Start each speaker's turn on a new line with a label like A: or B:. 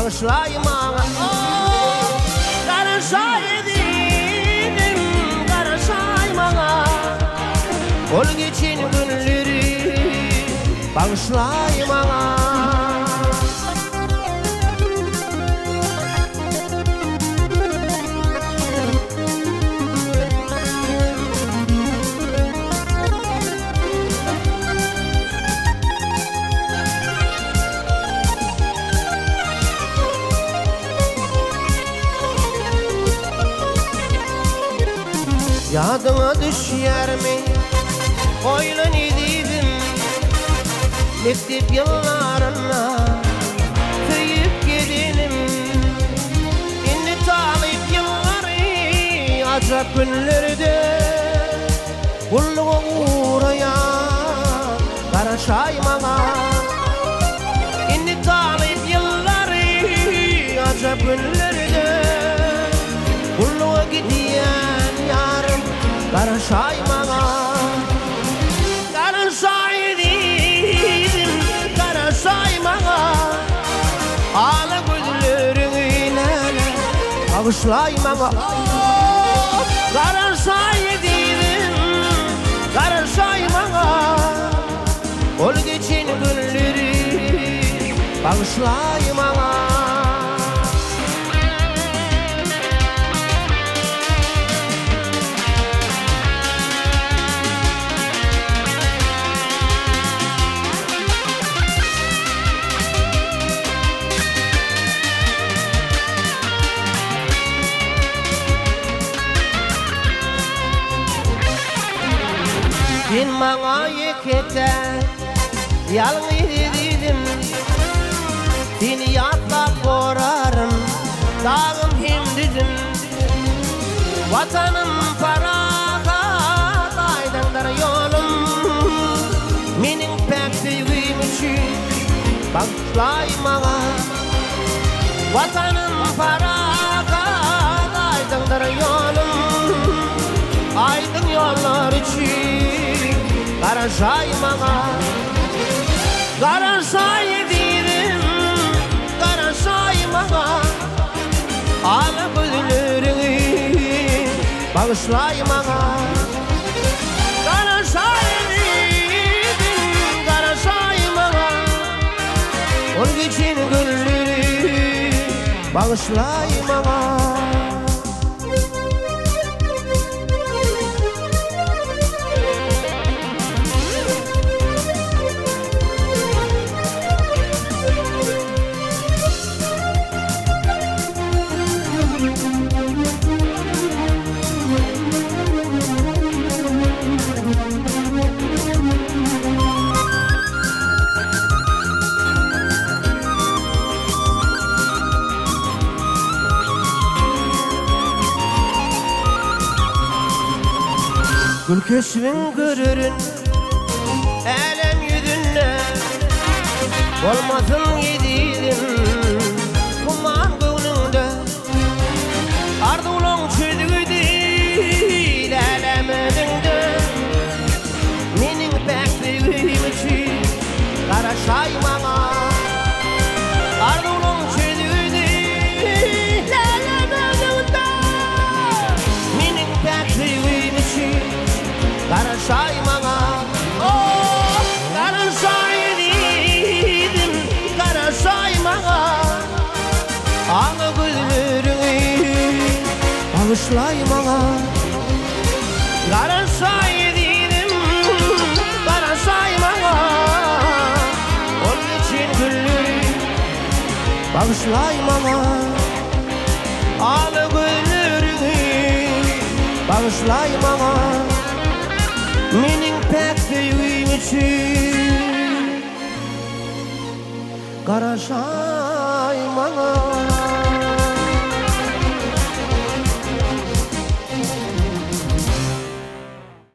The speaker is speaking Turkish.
A: bağışlayma. Karışaydım, karışayma. Ol geçen günleri bağışlayma. Yadıma düşer mi? Oylan ediydim mektep yıllarına tüyüp gidenim. İndi talip yılları acap günlerde kulluğa uğrayan karaşaymağa. İndi talip yılları acap günlerde kulluğa gidiyen yarım karışaymağa. Karışaydım, karışaymağa. Ağla gözleriyle bağışlaymağa. Karışaydım, karışaymağa. Ol geçen günleri bağışlaymağa. Sen bana yekete yalın edildim. Seni yatlap korarım dağım hem dedim. Vatanım farahat aydındır yolum. Menin pek sevgim için bağışlayma. Vatanım farahat aydındır yolum. Aydın yollar için karışaymağa. Karışaydım, karışaymağa. Ağla gözlerini bağışlaymağa. Karışaydım, karışaymağa. Ol geçen günleri bağışlaymağa. Gül keşfin görürün elem yüzünle olmasın yediydim kuman gönlünde. Ardı ulan çözdüğü değil elem edinde. Menin pek sevgim için karışaymağa. Ardı ulan çözdüğü değil elem edinde. Menin pek sevgim için karışaymağa. Oh, karışaydım, karışaymağa. Ağla gözlerini bağışlaymağa. Karışaydım, karışaymağa. Ol geçen günleri bağışlaymağa. Ağla gözlerini bağışlaymağa. Menin pek sevgim için karışaymağa.